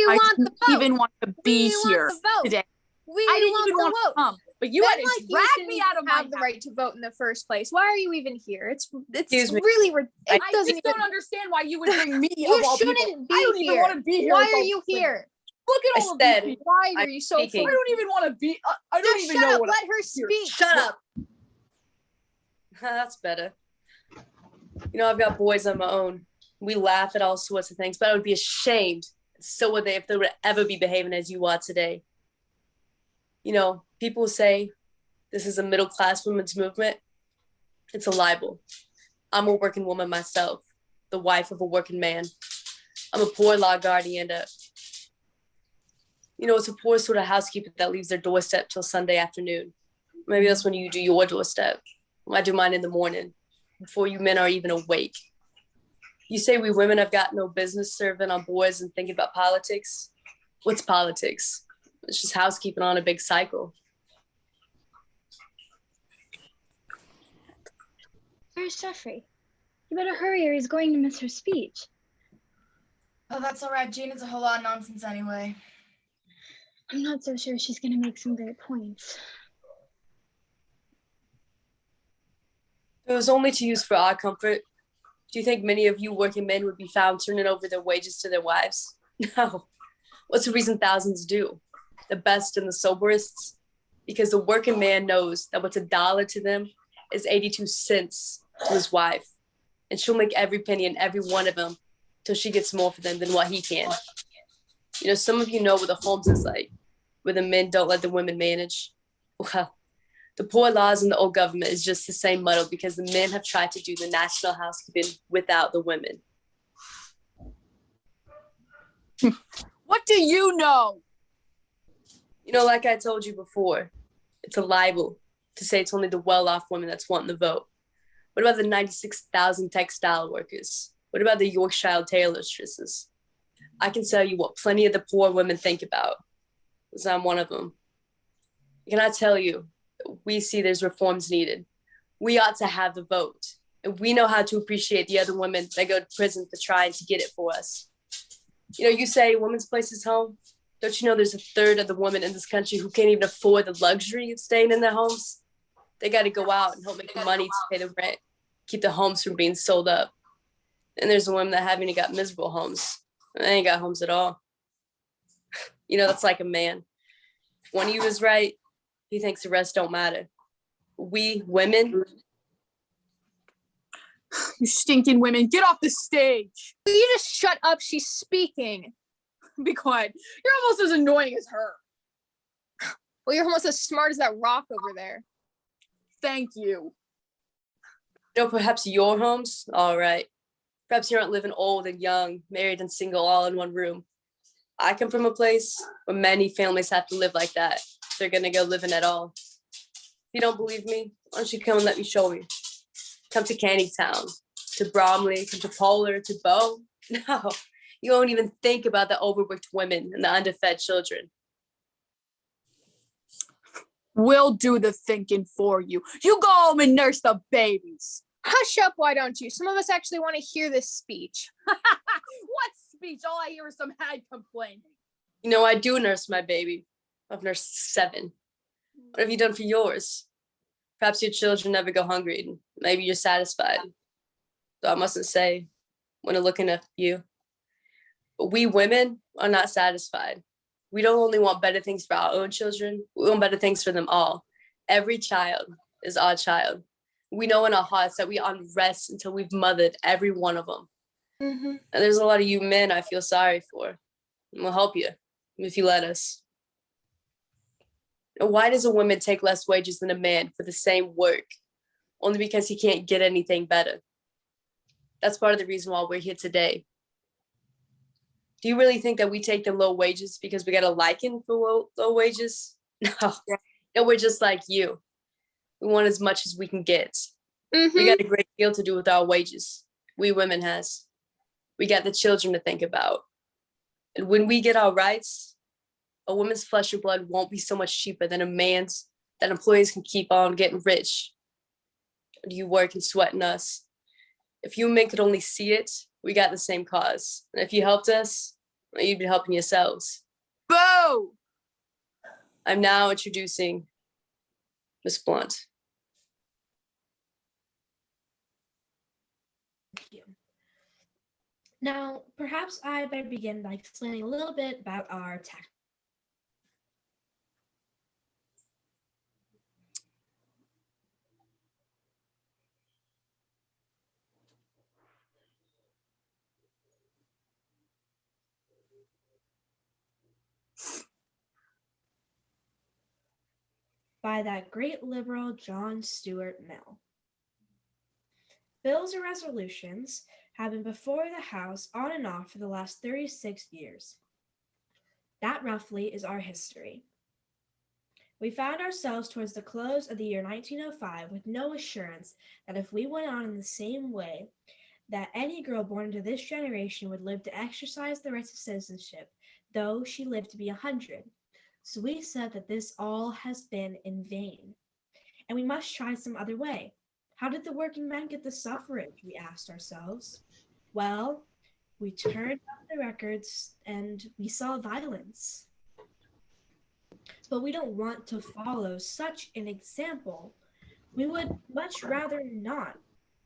I want the didn't vote. even want to be We here want the vote. today. We I didn't want even the want vote. to come, but you Ben, had to like, drag you me out of my have the house. right to vote in the first place. Why are you even here? It's Excuse me. really I doesn't just don't understand why you would bring me You of all people. shouldn't be I don't even here. want to be here. Why with are all you these here? Look at I all of these said- people. Why are I'm you so speaking. I don't even want to be. I don't Just even shut know up. what. Let her speak. Shut up. That's better. You know, I've got boys on my own. We laugh at all sorts of things, but I would be ashamed. So would they if they would ever be behaving as you are today. You know, people say this is a middle-class women's movement. It's a libel. I'm a working woman myself, the wife of a working man. I'm a poor law guardian. You know, it's a poor sort of housekeeper that leaves their doorstep till Sunday afternoon. Maybe that's when you do your doorstep. I do mine in the morning, before you men are even awake. You say we women have got no business serving on boards and thinking about politics. What's politics? It's just housekeeping on a big cycle. Where's Geoffroy? You better hurry or he's going to miss her speech. Oh, that's all right. Jean is a whole lot of nonsense anyway. I'm not so sure she's going to make some great points. If it was only to use for our comfort, do you think many of you working men would be found turning over their wages to their wives? No. What's the reason thousands do? The best and the soberest? Because the working man knows that what's $1 to them is 82 cents to his wife. And she'll make every penny and every one of them till she gets more for them than what he can. You know, some of you know what the homes is like, where the men don't let the women manage. Well, the poor laws and the old government is just the same muddle because the men have tried to do the national housekeeping without the women. What do you know? You know, like I told you before, it's a libel to say it's only the well-off women that's wanting the vote. What about the 96,000 textile workers? What about the Yorkshire tailorstresses? I can tell you what plenty of the poor women think about, because I'm one of them. Can I tell you, we see there's reforms needed. We ought to have the vote. And we know how to appreciate the other women that go to prison for trying to get it for us. You know, you say women's place is home. Don't you know there's a third of the women in this country who can't even afford the luxury of staying in their homes? They got to go out and help make the money to pay the rent, keep the homes from being sold up. And there's the women that haven't even got miserable homes. They ain't got homes at all. You know, that's like a man. If one of you is right, he thinks the rest don't matter. We women. You stinking women, get off the stage. Will you just shut up? She's speaking. Be quiet. You're almost as annoying as her. Well, you're almost as smart as that rock over there. Thank you. You know, perhaps your home's all right. Perhaps you aren't living old and young, married and single, all in one room. I come from a place where many families have to live like that if they're gonna go living at all. If you don't believe me, why don't you come and let me show you? Come to Canning Town, to Bromley, come to Polar, to Bow. No, you won't even think about the overworked women and the underfed children. We'll do the thinking for you. You go home and nurse the babies. Hush up, why don't you? Some of us actually want to hear this speech. What speech? All I hear is some head complaining. You know, I do nurse my baby. I've nursed 7. What have you done for yours? Perhaps your children never go hungry, and maybe you're satisfied. Though I mustn't say, when I'm looking at you. But we women are not satisfied. We don't only want better things for our own children, we want better things for them all. Every child is our child. We know in our hearts that we aren't rest until we've mothered every one of them. Mm-hmm. And there's a lot of you men I feel sorry for. And we'll help you if you let us. Why does a woman take less wages than a man for the same work? Only because he can't get anything better. That's part of the reason why we're here today. Do you really think that we take the low wages because we got a liking for low wages? No. No, we're just like you. We want as much as we can get. Mm-hmm. We got a great deal to do with our wages. We women has. We got the children to think about. And when we get our rights, a woman's flesh or blood won't be so much cheaper than a man's that employees can keep on getting rich. You work and sweating us. If you men could only see it, we got the same cause. And if you helped us, Well, you'd be helping yourselves. Boo! I'm now introducing Miss Blunt. Thank you. Now, perhaps I better begin by explaining a little bit about our tactics. By that great liberal John Stuart Mill. Bills or resolutions have been before the House on and off for the last 36 years. That roughly is our history. We found ourselves towards the close of the year 1905 with no assurance that if we went on in the same way, that any girl born into this generation would live to exercise the rights of citizenship, though she lived to be 100. So we said that this all has been in vain, and we must try some other way. How did the working men get the suffrage, we asked ourselves. Well, we turned up the records and we saw violence. But we don't want to follow such an example. We would much rather not.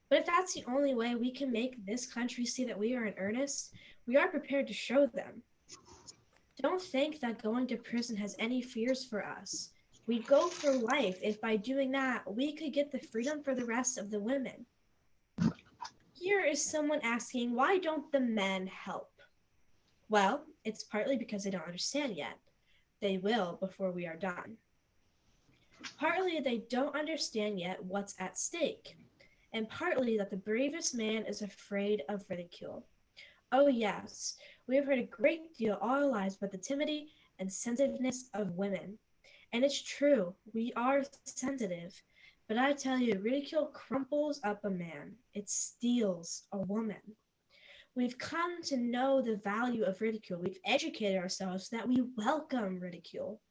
But if that's the only way we can make this country see that we are in earnest, we are prepared to show them. Don't think that going to prison has any fears for us. We'd go for life if by doing that, we could get the freedom for the rest of the women. Here is someone asking, why don't the men help? Well, it's partly because they don't understand yet. They will before we are done. Partly they don't understand yet what's at stake, and partly that the bravest man is afraid of ridicule. Oh yes, we have heard a great deal all our lives about the timidity and sensitiveness of women. And it's true, we are sensitive, but I tell you, ridicule crumples up a man. It steals a woman. We've come to know the value of ridicule. We've educated ourselves so that we welcome ridicule.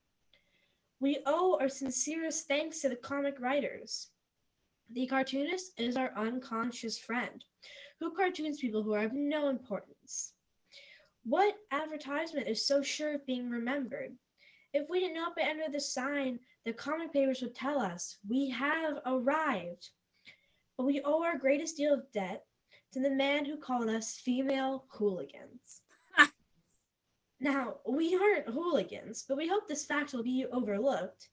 We owe our sincerest thanks to the comic writers. The cartoonist is our unconscious friend, who cartoons people who are of no importance. What advertisement is so sure of being remembered? If we did not but enter the sign, the comic papers would tell us, we have arrived. But we owe our greatest deal of debt to the man who called us female hooligans. Now, we aren't hooligans, but we hope this fact will be overlooked.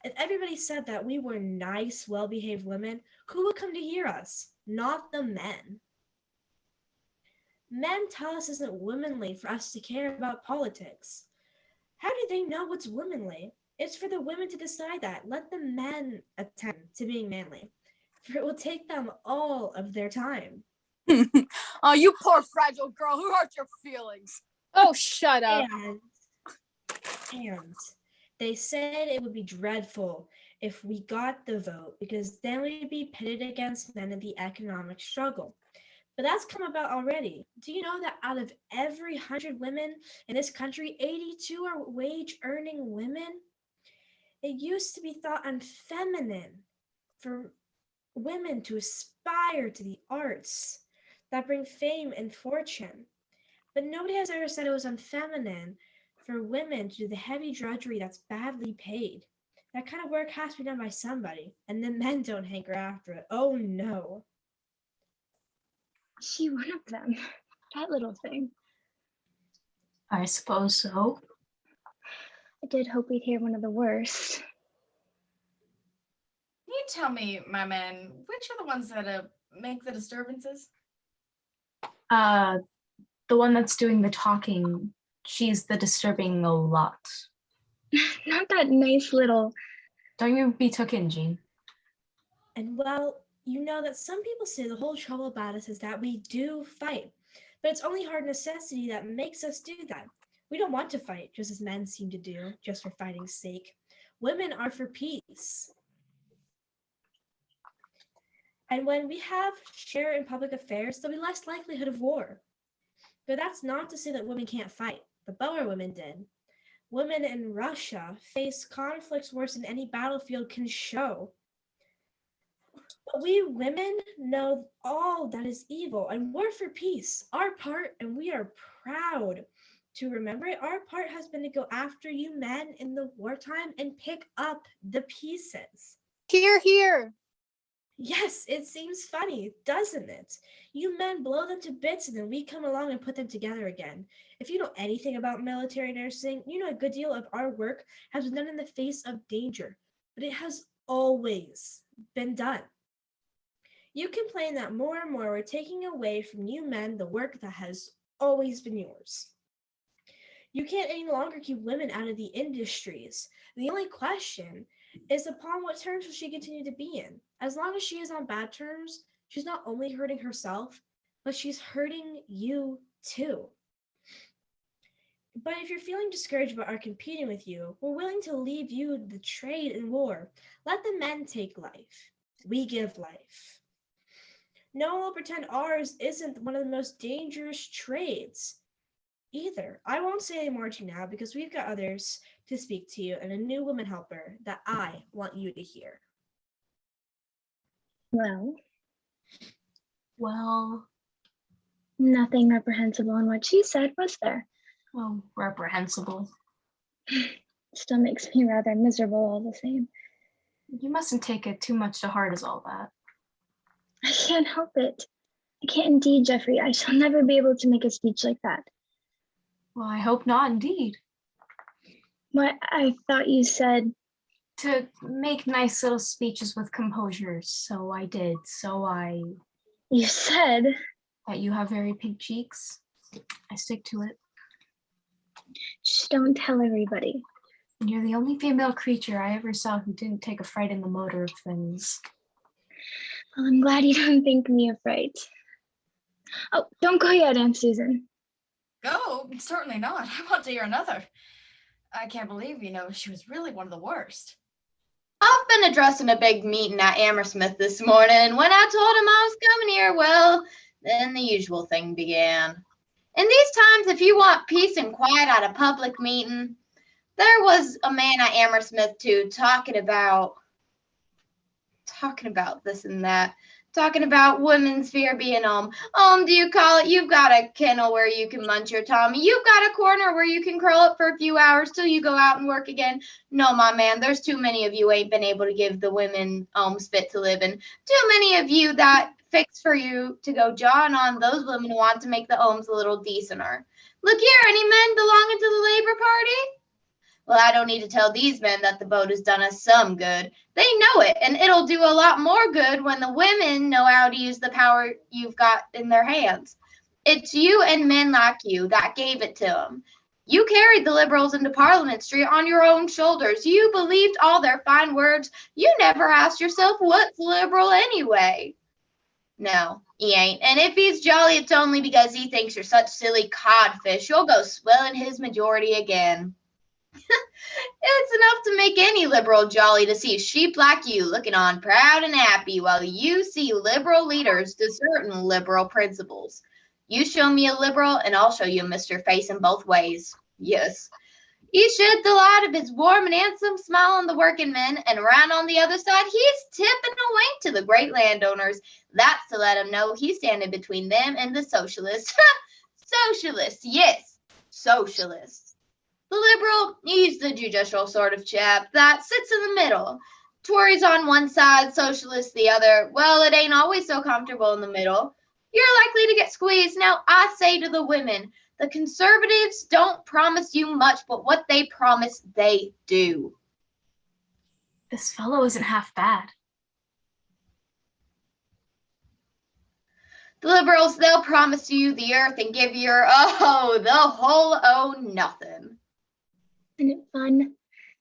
If everybody said that we were nice, well-behaved women, who would come to hear us? Not the men. Men tell us it isn't womanly for us to care about politics. How do they know what's womanly? It's for the women to decide that. Let the men attend to being manly, for it will take them all of their time. Oh, you poor fragile girl. Who hurt your feelings? Oh, shut up. And they said it would be dreadful if we got the vote, because then we'd be pitted against men in the economic struggle. But that's come about already. Do you know that out of every 100 women in this country, 82 are wage-earning women? It used to be thought unfeminine for women to aspire to the arts that bring fame and fortune. But nobody has ever said it was unfeminine for women to do the heavy drudgery that's badly paid. That kind of work has to be done by somebody, and the men don't hanker after it. Oh no. She one of them. That little thing. I suppose so. I did hope we'd hear one of the worst. Can you tell me, my man, which are the ones that make the disturbances? The one that's doing the talking, she's the disturbing a lot. Not that nice little... Don't you be took in, Jean. And well, you know that some people say the whole trouble about us is that we do fight, but it's only hard necessity that makes us do that. We don't want to fight, just as men seem to do, just for fighting's sake. Women are for peace. And when we have share in public affairs, there'll be less likelihood of war. But that's not to say that women can't fight. The Boer women did. Women in Russia face conflicts worse than any battlefield can show. But we women know all that is evil, and we're for peace, our part, and we are proud To remember it, our part has been to go after you men in the wartime and pick up the pieces. Here, here. Yes, it seems funny, doesn't it? You men blow them to bits and then we come along and put them together again. If you know anything about military nursing, you know a good deal of our work has been done in the face of danger, but it has always been done. You complain that more and more we're taking away from you men the work that has always been yours. You can't any longer keep women out of the industries. The only question is upon what terms will she continue to be in? As long as she is on bad terms, she's not only hurting herself, but she's hurting you too. But if you're feeling discouraged about our competing with you, we're willing to leave you the trade and war. Let the men take life. We give life. No one will pretend ours isn't one of the most dangerous trades either. I won't say any more to you now because we've got others to speak to you and a new woman helper that I want you to hear. Well, Nothing reprehensible in what she said, was there? well, reprehensible. Still makes me rather miserable all the same. You mustn't take it too much to heart as all that. I can't help it. I can't indeed, Geoffrey. I shall never be able to make a speech like that. Well, I hope not indeed. What I thought you said. To make nice little speeches with composure, so I did. You said. That you have very pink cheeks. I stick to it. Shh, don't tell everybody. And you're the only female creature I ever saw who didn't take a fright in the motor of things. Well, I'm glad you don't think me a fright. Oh, don't go yet, Aunt Susan. Go? Certainly not. I want to hear another. I can't believe, she was really one of the worst. I've been addressing a big meeting at Hammersmith this morning. When I told him I was coming here, well, then the usual thing began. In these times, if you want peace and quiet at a public meeting, there was a man at Hammersmith too talking about this and that, talking about women's fear being do you call it? You've got a kennel where you can munch your tummy. You've got a corner where you can curl up for a few hours till you go out and work again. No, my man, there's too many of you ain't been able to give the women spit to live in. Too many of you that fix for you to go jawing on those women who want to make the homes a little decenter. Look here, any men belonging to the Labor Party? Well, I don't need to tell these men that the vote has done us some good. They know it, and it'll do a lot more good when the women know how to use the power you've got in their hands. It's you and men like you that gave it to them. You carried the Liberals into Parliament Street on your own shoulders. You believed all their fine words. You never asked yourself, what's liberal anyway? No, he ain't. And if he's jolly, it's only because he thinks you're such silly codfish. You'll go swelling his majority again. It's enough to make any liberal jolly to see a sheep like you looking on proud and happy while you see liberal leaders deserting liberal principles. You show me a liberal and I'll show you a Mr. Face in both ways. Yes. He shed the light of his warm and handsome smile on the working men, and around on the other side, he's tipping a wink to the great landowners. That's to let them know he's standing between them and the socialists. Socialists, yes, socialists. The liberal, he's the judicial sort of chap that sits in the middle. Tories on one side, socialists the other. Well, it ain't always so comfortable in the middle. You're likely to get squeezed. Now, I say to the women, the conservatives don't promise you much, but what they promise, they do. This fellow isn't half bad. The liberals, they'll promise you the earth and give you the whole nothing. Isn't it fun?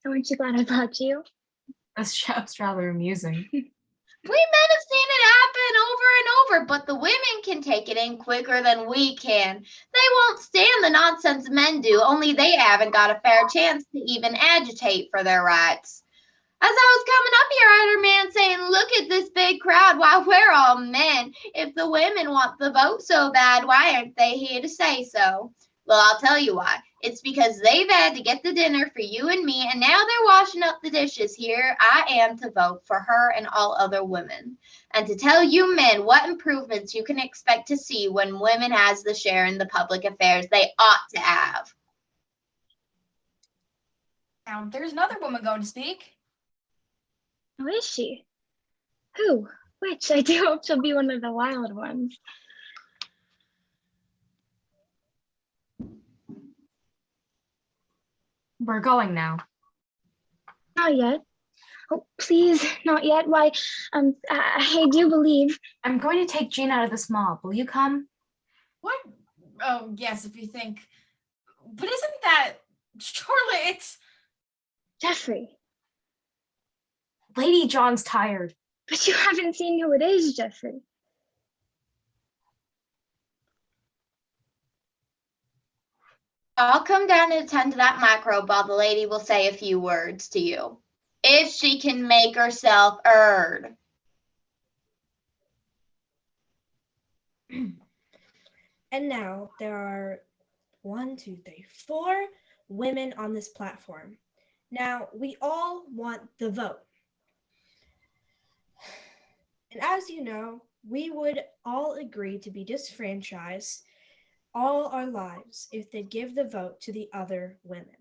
Aren't you glad I brought you? This chap's rather amusing. We men have seen it happen over and over, but the women can take it in quicker than we can. They won't stand the nonsense men do, only they haven't got a fair chance to even agitate for their rights. As I was coming up here, I heard a man saying, look at this big crowd. Why, we're all men. If the women want the vote so bad, why aren't they here to say so? Well, I'll tell you why. It's because they've had to get the dinner for you and me, and now they're washing up the dishes. Here I am to vote for her and all other women. And to tell you men what improvements you can expect to see when women has the share in the public affairs they ought to have. Now, there's another woman going to speak. Who is she? Who? Which? I do hope she'll be one of the wild ones. We're going now. Not yet. Oh, please, not yet. Why, I do believe. I'm going to take Jean out of this mob. Will you come? What? Oh, yes, if you think. But isn't that. Surely it's. Geoffrey. Lady John's tired. But you haven't seen who it is, Geoffrey. I'll come down and attend to that microbe while the lady will say a few words to you. If she can make herself heard. And now there are 4 women on this platform. Now, we all want the vote. And as you know, we would all agree to be disfranchised all our lives if they give the vote to the other women.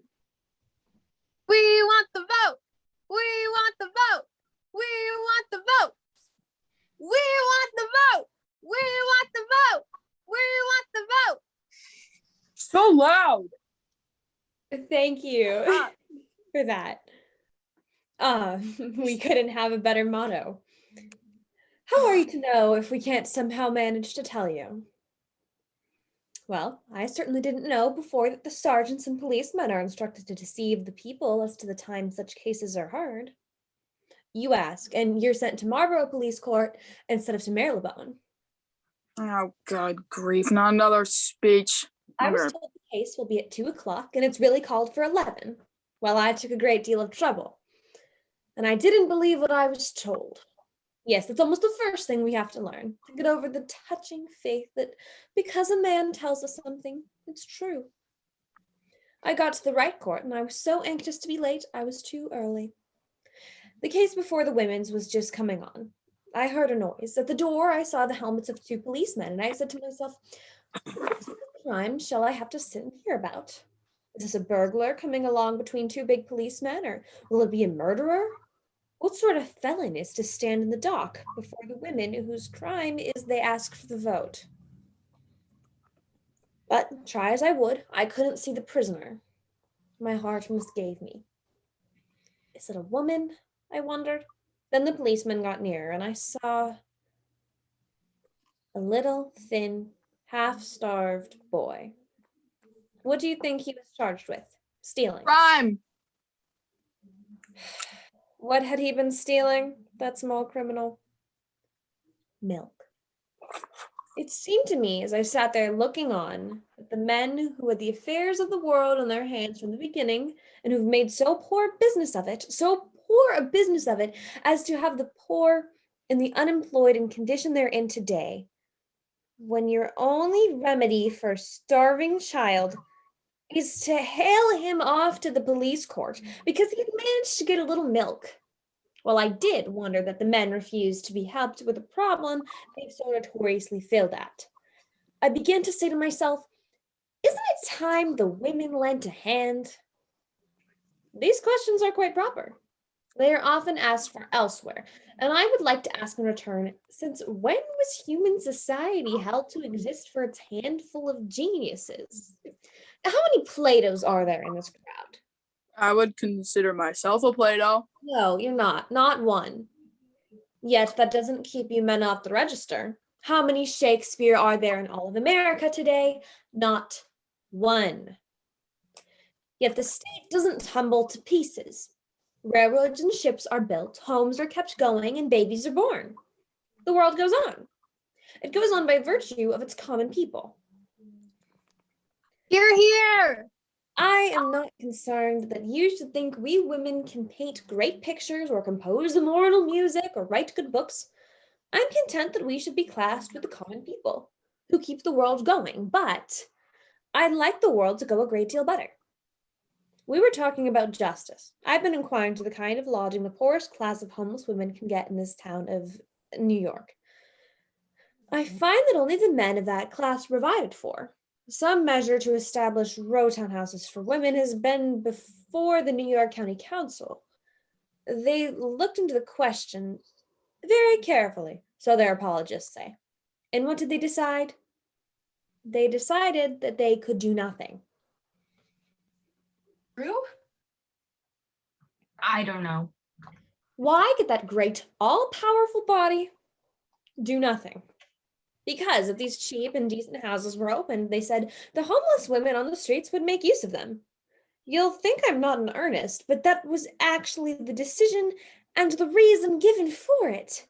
We want the vote. We want the vote. We want the vote. We want the vote. We want the vote. We want the vote. So loud. Thank you for that. We couldn't have a better motto. How are you to know if we can't somehow manage to tell you? Well, I certainly didn't know before that the sergeants and policemen are instructed to deceive the people as to the time such cases are heard. You ask, and you're sent to Marlborough Police Court instead of to Marylebone. Oh, God grief, not another speech. I was told the case will be at 2:00, and it's really called for 11. Well, I took a great deal of trouble, and I didn't believe what I was told. Yes, it's almost the first thing we have to learn, to get over the touching faith that because a man tells us something, it's true. I got to the right court, and I was so anxious to be late, I was too early. The case before the women's was just coming on. I heard a noise. At the door, I saw the helmets of 2 policemen, and I said to myself, what crime shall I have to sit and hear about? Is this a burglar coming along between 2 big policemen, or will it be a murderer? What sort of felon is to stand in the dock before the women whose crime is they ask for the vote? But try as I would, I couldn't see the prisoner. My heart misgave me. Is it a woman? I wondered. Then the policeman got nearer, and I saw a little, thin, half-starved boy. What do you think he was charged with? Stealing. Crime. What had he been stealing, that small criminal? Milk. It seemed to me, as I sat there looking on, that the men who had the affairs of the world in their hands from the beginning, and who've made so poor a business of it, as to have the poor and the unemployed in condition they're in today, when your only remedy for a starving child is to hail him off to the police court because he'd managed to get a little milk. Well, I did wonder that the men refused to be helped with a problem they've so notoriously failed at. I began to say to myself, isn't it time the women lent a hand? These questions are quite proper. They are often asked for elsewhere, and I would like to ask in return, since when was human society held to exist for its handful of geniuses? How many Platos are there in this crowd? I would consider myself a Plato. No, you're not. Not one. Yet that doesn't keep you men off the register. How many Shakespeare are there in all of America today? Not one. Yet the state doesn't tumble to pieces. Railroads and ships are built, homes are kept going, and babies are born. The world goes on. It goes on by virtue of its common people. You're here. I am not concerned that you should think we women can paint great pictures or compose immortal music or write good books. I'm content that we should be classed with the common people who keep the world going, but I'd like the world to go a great deal better. We were talking about justice. I've been inquiring to the kind of lodging the poorest class of homeless women can get in this town of New York. I find that only the men of that class are provided for. Some measure to establish row townhouses for women has been before the New York County Council. They looked into the question very carefully, so their apologists say. And what did they decide? They decided that they could do nothing. True? I don't know. Why could that great, all-powerful body do nothing? Because if these cheap and decent houses were opened, they said the homeless women on the streets would make use of them. You'll think I'm not in earnest, but that was actually the decision and the reason given for it.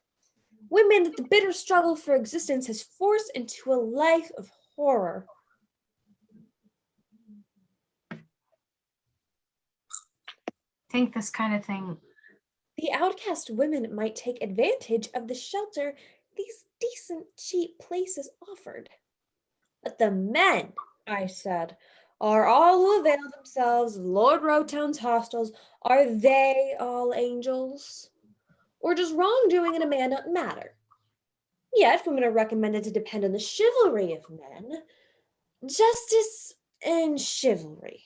Women that the bitter struggle for existence has forced into a life of horror. Think this kind of thing. The outcast women might take advantage of the shelter these decent, cheap places offered. But the men, I said, are all who avail themselves of Lord Rowtown's hostels. Are they all angels? Or does wrongdoing in a man not matter? Yet women are recommended to depend on the chivalry of men. Justice and chivalry.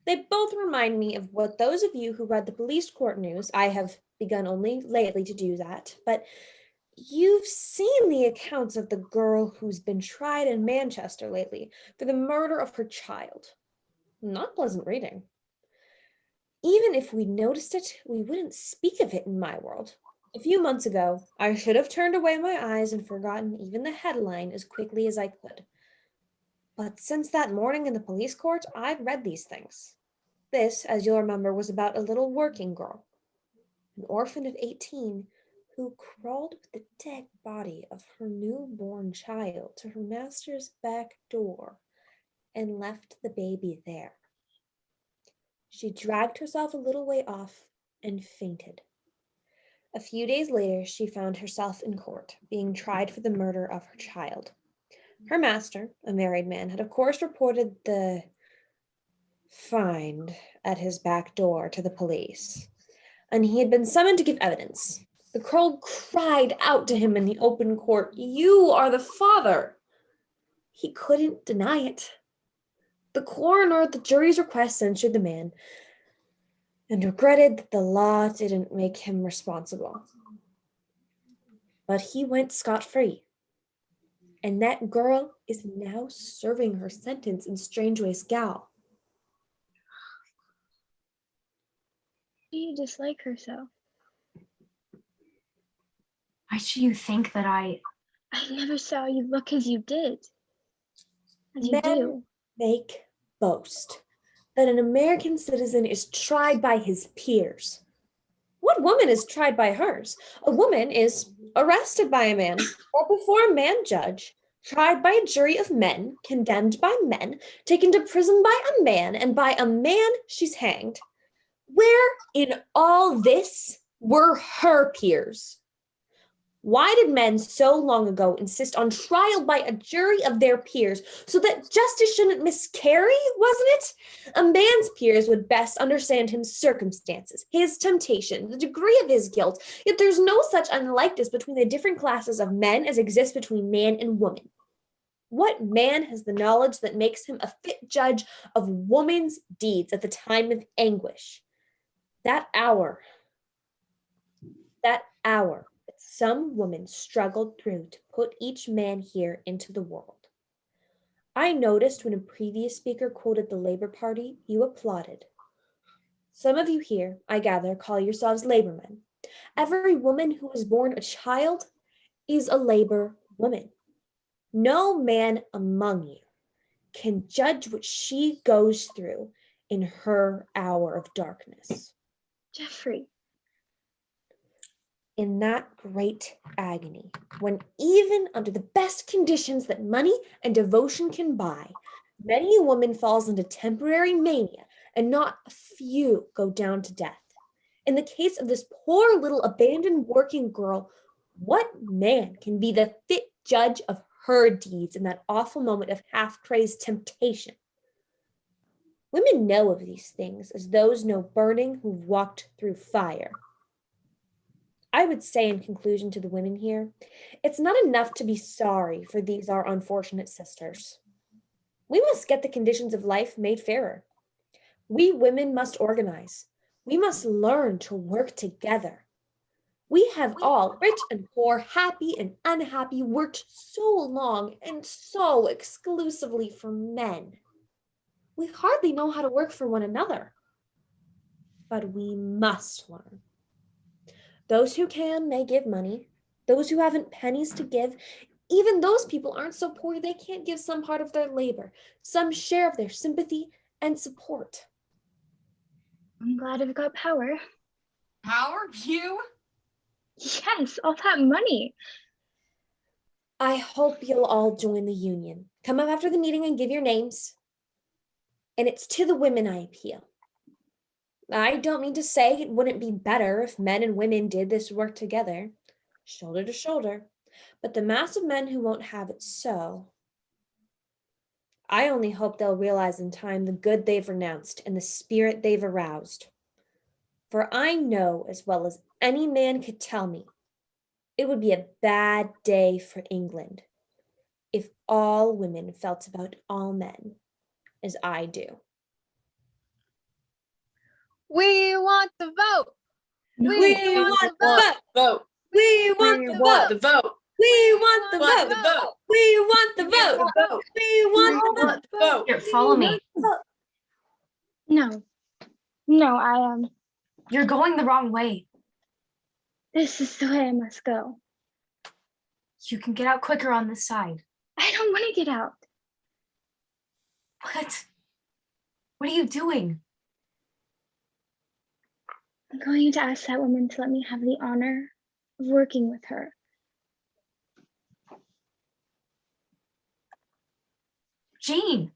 They both remind me of what those of you who read the police court news, I have begun only lately to do that, but you've seen the accounts of the girl who's been tried in Manchester lately for the murder of her child. Not pleasant reading. Even if we noticed it, we wouldn't speak of it in my world. A few months ago, I should have turned away my eyes and forgotten even the headline as quickly as I could. But since that morning in the police court, I've read these things. This, as you'll remember, was about a little working girl, an orphan of 18, who crawled with the dead body of her newborn child to her master's back door and left the baby there. She dragged herself a little way off and fainted. A few days later, she found herself in court, being tried for the murder of her child. Her master, a married man, had of course reported the find at his back door to the police, and he had been summoned to give evidence. The girl cried out to him in the open court, "You are the father!" He couldn't deny it. The coroner at the jury's request censured the man and regretted that the law didn't make him responsible. But he went scot-free. And that girl is now serving her sentence in Strangeways Gaol. Do you dislike her so? Why do you think that I never saw you look as you did. As you Men do. make boast that an American citizen is tried by his peers. What woman is tried by hers? A woman is arrested by a man, brought before a man judge, tried by a jury of men, condemned by men, taken to prison by a man, and by a man she's hanged. Where in all this were her peers? Why did men so long ago insist on trial by a jury of their peers so that justice shouldn't miscarry, wasn't it? A man's peers would best understand his circumstances, his temptation, the degree of his guilt, yet there's no such unlikeness between the different classes of men as exists between man and woman. What man has the knowledge that makes him a fit judge of woman's deeds at the time of anguish? That hour that some woman struggled through to put each man here into the world. I noticed when a previous speaker quoted the Labor Party, you applauded. Some of you here, I gather, call yourselves labormen. Every woman who is born a child is a labor woman. No man among you can judge what she goes through in her hour of darkness. Geoffrey. In that great agony, when even under the best conditions that money and devotion can buy, many a woman falls into temporary mania and not a few go down to death. In the case of this poor little abandoned working girl, what man can be the fit judge of her deeds in that awful moment of half-crazed temptation? Women know of these things as those know burning who've walked through fire. I would say in conclusion to the women here, it's not enough to be sorry for these our unfortunate sisters. We must get the conditions of life made fairer. We women must organize. We must learn to work together. We have all, rich and poor, happy and unhappy, worked so long and so exclusively for men. We hardly know how to work for one another. But we must learn. Those who can may give money. Those who haven't pennies to give, even those people aren't so poor they can't give some part of their labor, some share of their sympathy and support. I'm glad I've got power. Power? You? Yes, all that money. I hope you'll all join the union. Come up after the meeting and give your names. And it's to the women I appeal. I don't mean to say it wouldn't be better if men and women did this work together, shoulder to shoulder, but the mass of men who won't have it so. I only hope they'll realize in time the good they've renounced and the spirit they've aroused. For I know as well as any man could tell me, it would be a bad day for England if all women felt about all men as I do. We want the vote. No. We want the vote. We We want the vote. the vote. We want the Want vote. the vote. We want the vote. vote. We want the Want the vote. Here, follow me. No. No, I You're going the wrong way. this is the way I must go. You can get out quicker on this side. I don't want to get out. What? What are you doing? I'm going to ask that woman to let me have the honor of working with her. Jane!